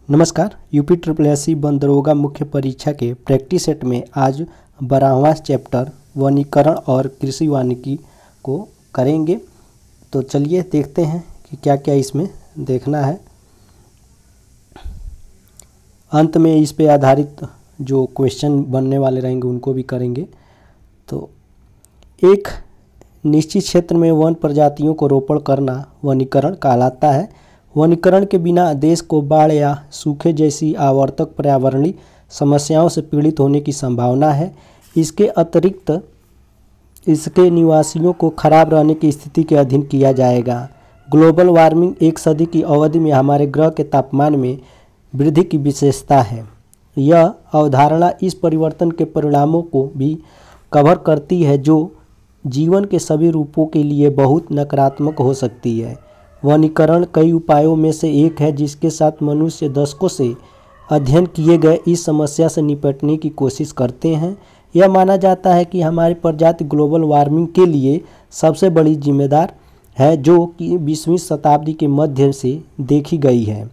नमस्कार। UP triple S C one दरोगा मुख्य परीक्षा के प्रैक्टिस सेट में आज 12वां चैप्टर वनीकरण और कृषि वानिकी को करेंगे। तो चलिए देखते हैं कि क्या क्या इसमें देखना है। अंत में इस पे आधारित जो क्वेश्चन बनने वाले रहेंगे उनको भी करेंगे। तो एक निश्चित क्षेत्र में वन प्रजातियों को रोपण करना वनीकरण कहलाता है। वनीकरण के बिना देश को बाढ़ या सूखे जैसी आवर्तक पर्यावरणीय समस्याओं से पीड़ित होने की संभावना है। इसके अतिरिक्त इसके निवासियों को खराब रहने की स्थिति के अधीन किया जाएगा। ग्लोबल वार्मिंग एक सदी की अवधि में हमारे ग्रह के तापमान में वृद्धि की विशेषता है। यह अवधारणा इस परिवर्तन के परिणामों को भी कवर करती है जो जीवन के सभी रूपों के लिए बहुत नकारात्मक हो सकती है। वनीकरण कई उपायों में से एक है जिसके साथ मनुष्य दशकों से अध्ययन किए गए इस समस्या से निपटने की कोशिश करते हैं। यह माना जाता है कि हमारी प्रजाति ग्लोबल वार्मिंग के लिए सबसे बड़ी जिम्मेदार है जो कि 20वीं शताब्दी के मध्य से देखी गई है।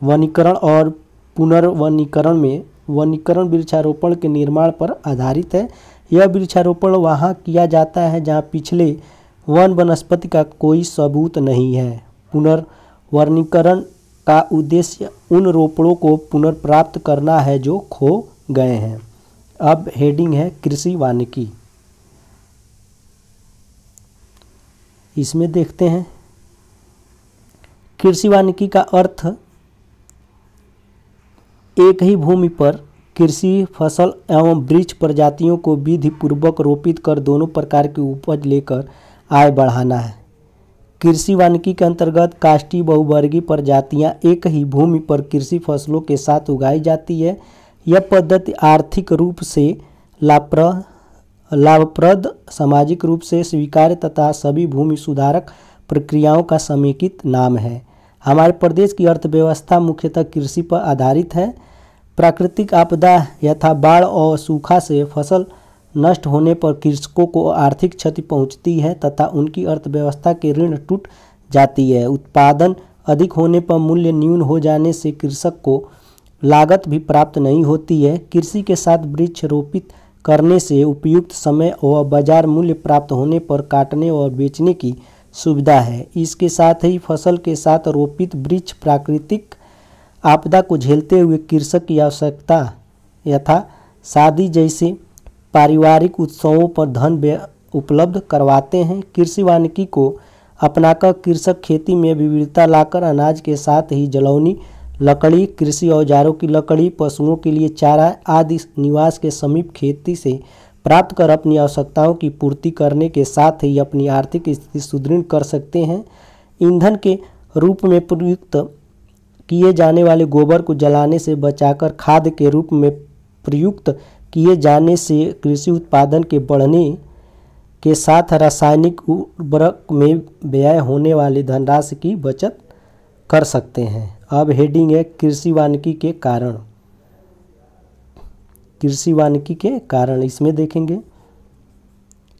वनीकरण और पुनर्वनीकरण में वनीकरण वृक्षारोपण के निर्माण पर आधारित है। यह वृक्षारोपण वहाँ किया जाता है जहाँ पिछले वन वनस्पति का कोई सबूत नहीं है। पुनर्वनीकरण का उद्देश्य उन रोपड़ों को पुनर्प्राप्त करना है जो खो गए हैं। अब हेडिंग है कृषि वानिकी। इसमें देखते हैं कृषि वानिकी का अर्थ एक ही भूमि पर कृषि फसल एवं वृक्ष प्रजातियों को विधि पूर्वक रोपित कर दोनों प्रकार की उपज लेकर आय बढ़ाना है। कृषि वानिकी के अंतर्गत काष्ठीय बहुवर्गीय प्रजातियां एक ही भूमि पर कृषि फसलों के साथ उगाई जाती है। यह पद्धति आर्थिक रूप से लाभप्रद, सामाजिक रूप से स्वीकार्य तथा सभी भूमि सुधारक प्रक्रियाओं का समेकित नाम है। हमारे प्रदेश की अर्थव्यवस्था मुख्यतः कृषि पर आधारित है। प्राकृतिक आपदा यथा बाढ़ और सूखा से फसल नष्ट होने पर कृषकों को आर्थिक क्षति पहुंचती है तथा उनकी अर्थव्यवस्था के ऋण टूट जाती है। उत्पादन अधिक होने पर मूल्य न्यून हो जाने से कृषक को लागत भी प्राप्त नहीं होती है। कृषि के साथ वृक्ष रोपित करने से उपयुक्त समय और बाजार मूल्य प्राप्त होने पर काटने और बेचने की सुविधा है। इसके साथ ही फसल के साथ रोपित वृक्ष प्राकृतिक आपदा को झेलते हुए कृषक की आवश्यकता यथा शादी जैसे पारिवारिक उत्सवों पर धन उपलब्ध करवाते हैं। कृषि वानिकी को अपनाकर कृषक खेती में विविधता लाकर अनाज के साथ ही जलौनी लकड़ी, कृषि औजारों की लकड़ी, पशुओं के लिए चारा आदि निवास के समीप खेती से प्राप्त कर अपनी आवश्यकताओं की पूर्ति करने के साथ ही अपनी आर्थिक स्थिति सुदृढ़ कर सकते हैं। ईंधन के रूप में प्रयुक्त किए जाने वाले गोबर को जलाने से बचाकर खाद के रूप में प्रयुक्त किए जाने से कृषि उत्पादन के बढ़ने के साथ रासायनिक उर्वरक में व्यय होने वाली धनराशि की बचत कर सकते हैं। अब हेडिंग है कृषि वानिकी के कारण। कृषि वानिकी के कारण इसमें देखेंगे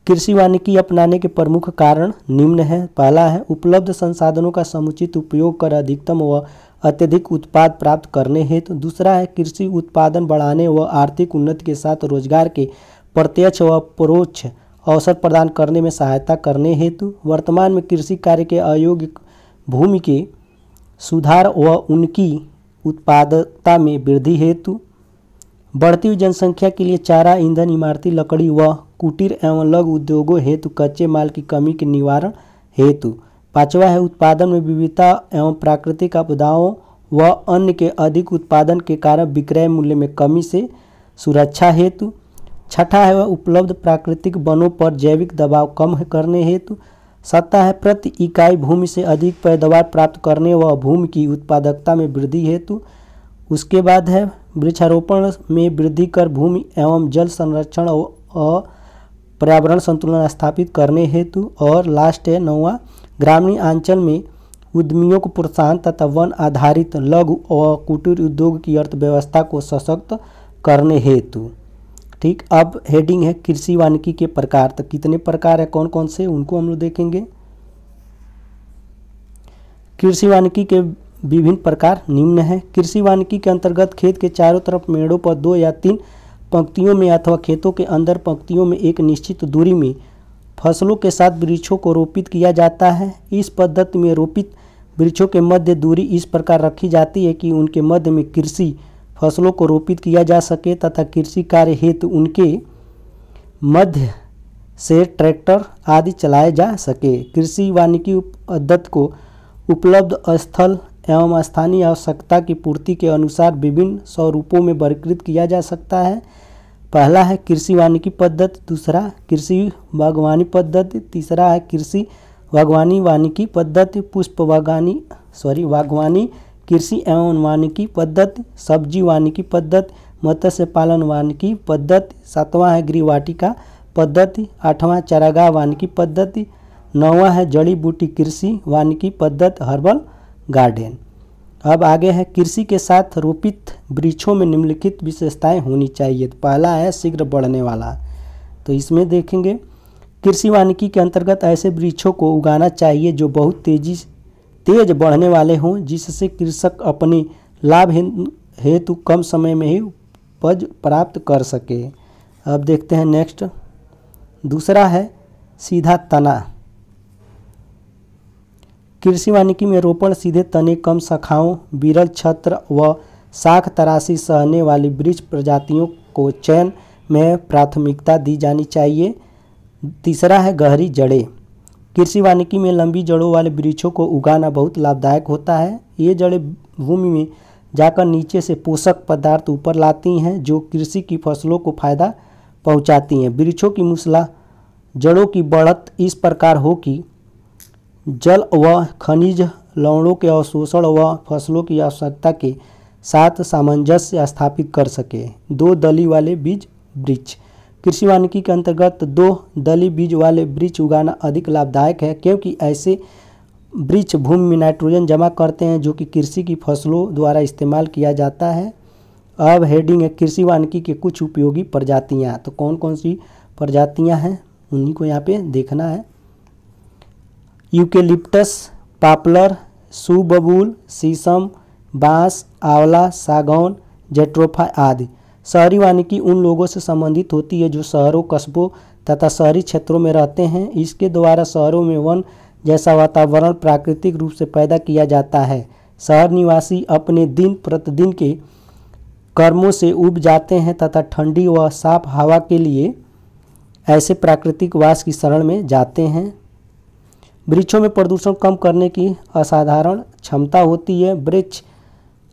कृषि वानिकी अपनाने के प्रमुख कारण निम्न है। पहला है उपलब्ध संसाधनों का समुचित उपयोग कर अधिकतम व अत्यधिक उत्पाद प्राप्त करने हेतु। दूसरा है कृषि उत्पादन बढ़ाने व आर्थिक उन्नति के साथ रोजगार के प्रत्यक्ष व परोक्ष अवसर प्रदान करने में सहायता करने हेतु। वर्तमान में कृषि कार्य के अयोग्य भूमि के सुधार व उनकी उत्पादकता में वृद्धि हेतु। बढ़ती हुई जनसंख्या के लिए चारा, ईंधन, इमारती लकड़ी व कुटीर एवं लघु उद्योगों हेतु कच्चे माल की कमी के निवारण हेतु। पांचवा है उत्पादन में विविधता एवं प्राकृतिक आपदाओं व अन्य के अधिक उत्पादन के कारण विक्रय मूल्य में कमी से सुरक्षा हेतु। छठा है वह उपलब्ध प्राकृतिक वनों पर जैविक दबाव कम करने हेतु। सातवां है प्रति इकाई भूमि से अधिक पैदावार प्राप्त करने व भूमि की उत्पादकता में वृद्धि हेतु। उसके बाद है वृक्षारोपण में वृद्धि कर भूमि एवं जल संरक्षण और पर्यावरण संतुलन स्थापित करने हेतु। और लास्ट है नौवां ग्रामीण अंचल में उद्यमियों को प्रोत्साहन तथा वन आधारित लघु और कुटीर उद्योग की अर्थव्यवस्था को सशक्त करने हेतु। ठीक, अब हेडिंग है कृषि वानिकी के प्रकार। तो कितने प्रकार है, कौन कौन से, उनको हम लोग देखेंगे। कृषि वानिकी के विभिन्न प्रकार निम्न है। कृषि वानिकी के अंतर्गत खेत के चारों तरफ मेड़ों पर 2 या 3 पंक्तियों में अथवा खेतों के अंदर पंक्तियों में एक निश्चित दूरी में फसलों के साथ वृक्षों को रोपित किया जाता है। इस पद्धति में रोपित वृक्षों के मध्य दूरी इस प्रकार रखी जाती है कि उनके मध्य में कृषि फसलों को रोपित किया जा सके तथा कृषि कार्य हेतु उनके मध्य से ट्रैक्टर आदि चलाए जा सके। कृषि वानिकी पद्धति को उपलब्ध स्थल एवं स्थानीय आवश्यकता की पूर्ति के अनुसार विभिन्न स्वरूपों में वर्गीकृत किया जा सकता है। पहला है कृषि वानिकी पद्धति, दूसरा कृषि बागवानी पद्धति, तीसरा है कृषि बागवानी वानिकी पद्धति, बागवानी कृषि एवं वानिकी पद्धति, सब्जी वानिकी पद्धति, मत्स्य पालन वानिकी पद्धति, सातवां है गृहवाटिका पद्धति, आठवां चारागाह वानिकी पद्धति, नौवां है जड़ी बूटी कृषि वानिकी पद्धति, हर्बल गार्डन। अब आगे है कृषि के साथ रोपित वृक्षों में निम्नलिखित विशेषताएं होनी चाहिए। तो पहला है शीघ्र बढ़ने वाला, तो इसमें देखेंगे कृषि वानिकी के अंतर्गत ऐसे वृक्षों को उगाना चाहिए जो बहुत तेज बढ़ने वाले हों, जिससे कृषक अपने लाभ हेतु कम समय में ही उपज प्राप्त कर सके। अब देखते हैं नेक्स्ट, दूसरा है सीधा तना। कृषि वानिकी में रोपण सीधे तने, कम शाखाओं, विरल छत्र व शाख तराशी सहने वाली वृक्ष प्रजातियों को चयन में प्राथमिकता दी जानी चाहिए। तीसरा है गहरी जड़ें। कृषि वानिकी में लंबी जड़ों वाले वृक्षों को उगाना बहुत लाभदायक होता है। ये जड़ें भूमि में जाकर नीचे से पोषक पदार्थ ऊपर लाती हैं, जो कृषि की फसलों को फायदा पहुंचाती हैं। वृक्षों की मूसला जड़ों की बढ़त इस प्रकार हो कि जल व खनिज लवणों के अवशोषण व फसलों की आवश्यकता के साथ सामंजस्य स्थापित कर सके। 2 दली वाले बीज वृक्ष। कृषि वानिकी के अंतर्गत 2 दली बीज वाले वृक्ष उगाना अधिक लाभदायक है, क्योंकि ऐसे वृक्ष भूमि में नाइट्रोजन जमा करते हैं, जो कि कृषि की फसलों द्वारा इस्तेमाल किया जाता है। अब हेडिंग है कृषि वानिकी के कुछ उपयोगी प्रजातियां। तो कौन कौन सी प्रजातियां हैं उन्हीं को यहाँ पे देखना है। यूकेलिप्टस, पॉपुलर, सुबबूल, शीशम, बांस, आंवला, सागौन, जेट्रोफा आदि। शहरी वानिकी उन लोगों से संबंधित होती है जो शहरों, कस्बों तथा शहरी क्षेत्रों में रहते हैं। इसके द्वारा शहरों में वन जैसा वातावरण प्राकृतिक रूप से पैदा किया जाता है। शहर निवासी अपने दिन प्रतिदिन के कर्मों से उब जाते हैं तथा ठंडी व साफ हवा के लिए ऐसे प्राकृतिक वास की शरण में जाते हैं। वृक्षों में प्रदूषण कम करने की असाधारण क्षमता होती है। वृक्ष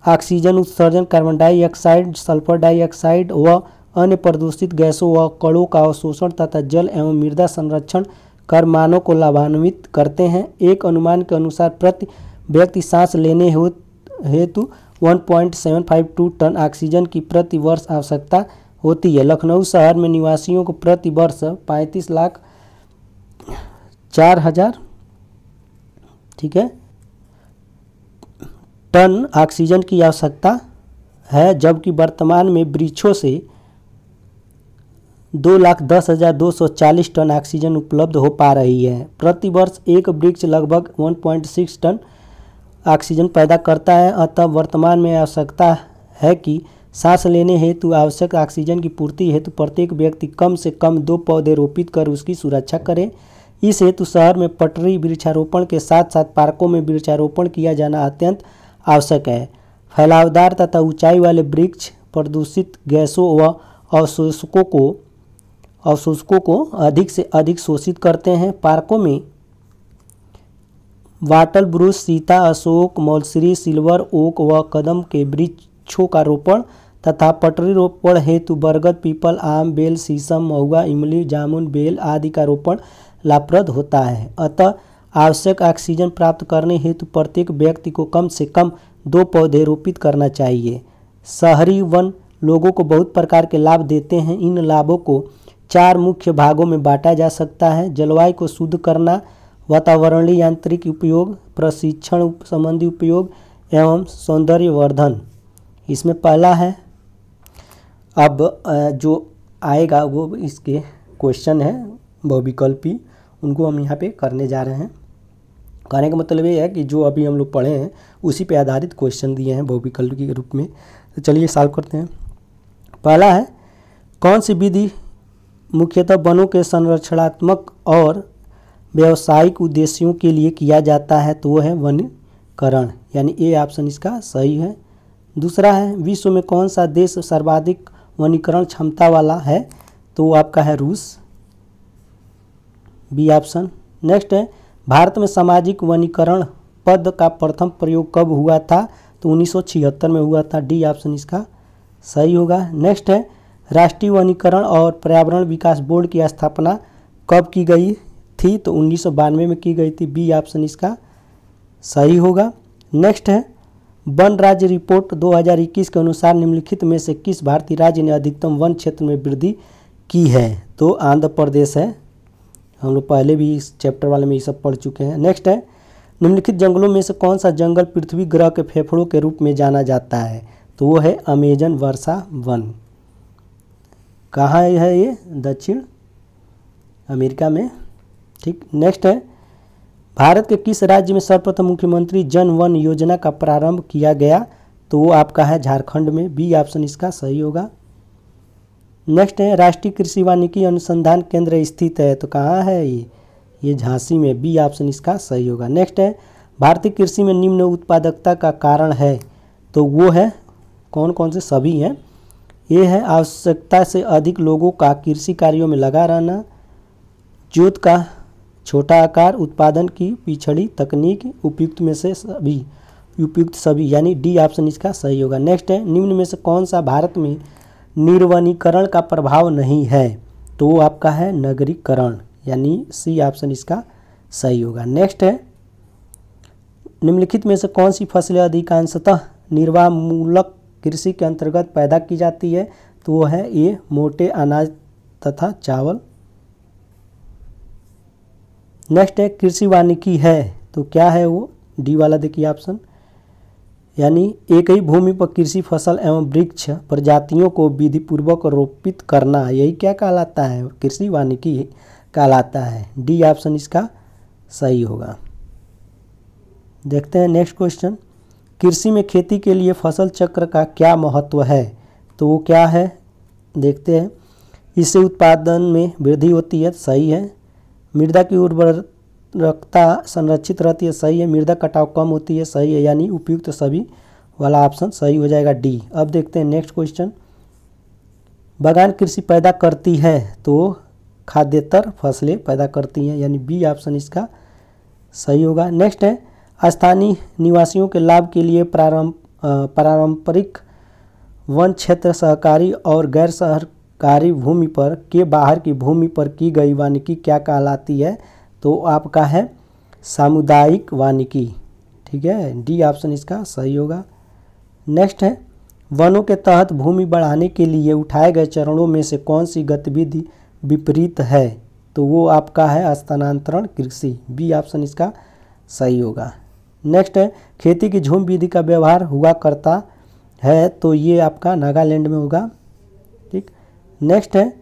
ऑक्सीजन उत्सर्जन, कार्बन डाइऑक्साइड, सल्फर डाइऑक्साइड व अन्य प्रदूषित गैसों व कणों का अवशोषण तथा जल एवं मृदा संरक्षण कर मानव को लाभान्वित करते हैं। एक अनुमान के अनुसार प्रति व्यक्ति सांस लेने हेतु 1.752 टन ऑक्सीजन की प्रति वर्ष आवश्यकता होती है। लखनऊ शहर में निवासियों को प्रति वर्ष 35,04,000 टन ऑक्सीजन की आवश्यकता है, जबकि वर्तमान में वृक्षों से 2,10,240 टन ऑक्सीजन उपलब्ध हो पा रही है। प्रति वर्ष एक वृक्ष लगभग 1.6 टन ऑक्सीजन पैदा करता है। अतः वर्तमान में आवश्यकता है कि सांस लेने हेतु आवश्यक ऑक्सीजन की पूर्ति हेतु प्रत्येक व्यक्ति कम से कम 2 पौधे रोपित कर उसकी सुरक्षा करे। इस हेतु शहर में पटरी वृक्षारोपण के साथ साथ पार्कों में वृक्षारोपण किया जाना अत्यंत आवश्यक है। फैलावदार तथा ऊंचाई वाले वृक्ष प्रदूषित गैसों व अवशोषकों को अधिक से अधिक शोषित करते हैं। पार्कों में वाटल ब्रूस, सीता, अशोक, मौलश्री, सिल्वर ओक व कदम के वृक्षों का रोपण तथा पटरी रोपण हेतु बरगद, पीपल, आम, बेल, शीशम, महुआ, इमली, जामुन, बेल आदि का रोपण लाभप्रद होता है। अतः आवश्यक ऑक्सीजन प्राप्त करने हेतु प्रत्येक व्यक्ति को कम से कम 2 पौधे रोपित करना चाहिए। शहरी वन लोगों को बहुत प्रकार के लाभ देते हैं। इन लाभों को 4 मुख्य भागों में बांटा जा सकता है। जलवायु को शुद्ध करना, वातावरणीय यांत्रिक उपयोग, प्रशिक्षण संबंधी उपयोग एवं सौंदर्यवर्धन। इसमें पहला है, अब जो आएगा वो इसके क्वेश्चन है बहुविकल्पी, उनको हम यहाँ पे करने जा रहे हैं। कहने का मतलब ये है कि जो अभी हम लोग पढ़े हैं उसी पे आधारित क्वेश्चन दिए हैं बहुविकल्प के रूप में। तो चलिए सॉल्व करते हैं। पहला है, कौन सी विधि मुख्यतः वनों के संरक्षणात्मक और व्यावसायिक उद्देश्यों के लिए किया जाता है? तो वो है वनीकरण, यानी ए ऑप्शन इसका सही है। दूसरा है, विश्व में कौन सा देश सर्वाधिक वनीकरण क्षमता वाला है? तो वो आपका है रूस, बी ऑप्शन। नेक्स्ट है, भारत में सामाजिक वनीकरण पद का प्रथम प्रयोग कब हुआ था? तो 1976 में हुआ था, डी ऑप्शन इसका सही होगा। नेक्स्ट है, राष्ट्रीय वनीकरण और पर्यावरण विकास बोर्ड की स्थापना कब की गई थी? तो 1992 में की गई थी, बी ऑप्शन इसका सही होगा। नेक्स्ट है, वन राज्य रिपोर्ट 2021 के अनुसार निम्नलिखित में से किस भारतीय राज्य ने अधिकतम वन क्षेत्र में वृद्धि की है? तो आंध्र प्रदेश है। हम लोग पहले भी इस चैप्टर वाले में ये सब पढ़ चुके हैं। नेक्स्ट है, निम्नलिखित जंगलों में से कौन सा जंगल पृथ्वी ग्रह के फेफड़ों के रूप में जाना जाता है? तो वो है अमेजन वर्षा वन। कहाँ है ये? दक्षिण अमेरिका में। ठीक। नेक्स्ट है, भारत के किस राज्य में सर्वप्रथम मुख्यमंत्री जन वन योजना का प्रारंभ किया गया? तो वो आपका है झारखंड में, बी ऑप्शन इसका सही होगा। नेक्स्ट है, राष्ट्रीय कृषि वानिकी अनुसंधान केंद्र स्थित है? तो कहाँ है ये झांसी में, बी ऑप्शन इसका सही होगा। नेक्स्ट है, भारतीय कृषि में निम्न उत्पादकता का कारण है? तो वो है कौन कौन से? सभी हैं। ये है, आवश्यकता से अधिक लोगों का कृषि कार्यों में लगा रहना, जोत का छोटा आकार, उत्पादन की पिछड़ी तकनीक, उपयुक्त में से सभी, उपयुक्त सभी, यानी डी ऑप्शन इसका सही होगा। नेक्स्ट है, निम्न में से कौन सा भारत में निर्वनीकरण का प्रभाव नहीं है? तो वो आपका है नगरीकरण, यानी सी ऑप्शन इसका सही होगा। नेक्स्ट है, निम्नलिखित में से कौन सी फसलें अधिकांशतः निर्वाहमूलक कृषि के अंतर्गत पैदा की जाती है? तो वो है ये मोटे अनाज तथा चावल। नेक्स्ट है, कृषि वानिकी है? तो क्या है वो? डी वाला देखिए ऑप्शन, यानी एक ही भूमि पर कृषि फसल एवं वृक्ष प्रजातियों को विधिपूर्वक रोपित करना, यही क्या कहलाता है? कृषि वानिकी कहलाता है, डी ऑप्शन इसका सही होगा। देखते हैं नेक्स्ट क्वेश्चन, कृषि में खेती के लिए फसल चक्र का क्या महत्व है? तो वो क्या है देखते हैं। इससे उत्पादन में वृद्धि होती है, सही है। मृदा की उर्वरकता संरक्षित रहती है, सही है। मृदा कटाव कम होती है, सही है, यानी उपयुक्त सभी वाला ऑप्शन सही हो जाएगा, डी। अब देखते हैं नेक्स्ट क्वेश्चन, बागान कृषि पैदा करती है? तो खाद्येतर फसलें पैदा करती हैं, यानी बी ऑप्शन इसका सही होगा। नेक्स्ट है, स्थानीय निवासियों के लाभ के लिए पारंपरिक वन क्षेत्र सहकारी और गैर सहकारी भूमि पर के बाहर की भूमि पर की गई वानिकी क्या कहलाती है? तो आपका है सामुदायिक वानिकी, ठीक है, डी ऑप्शन इसका सही होगा। नेक्स्ट है, वनों के तहत भूमि बढ़ाने के लिए उठाए गए चरणों में से कौन सी गतिविधि विपरीत है? तो वो आपका है स्थानांतरण कृषि, बी ऑप्शन इसका सही होगा। नेक्स्ट है, खेती की झूम विधि का व्यवहार हुआ करता है? तो ये आपका नागालैंड में होगा, ठीक। नेक्स्ट है,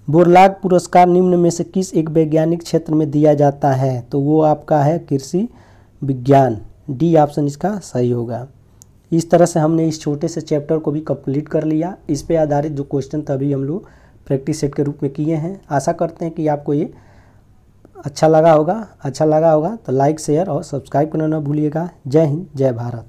बोरलाग पुरस्कार निम्न में से किस एक वैज्ञानिक क्षेत्र में दिया जाता है? तो वो आपका है कृषि विज्ञान, डी ऑप्शन इसका सही होगा। इस तरह से हमने इस छोटे से चैप्टर को भी कंप्लीट कर लिया। इस पे आधारित जो क्वेश्चन तभी हम लोग प्रैक्टिस सेट के रूप में किए हैं। आशा करते हैं कि आपको ये अच्छा लगा होगा तो लाइक शेयर और सब्सक्राइब करना ना भूलिएगा। जय हिंद, जय भारत।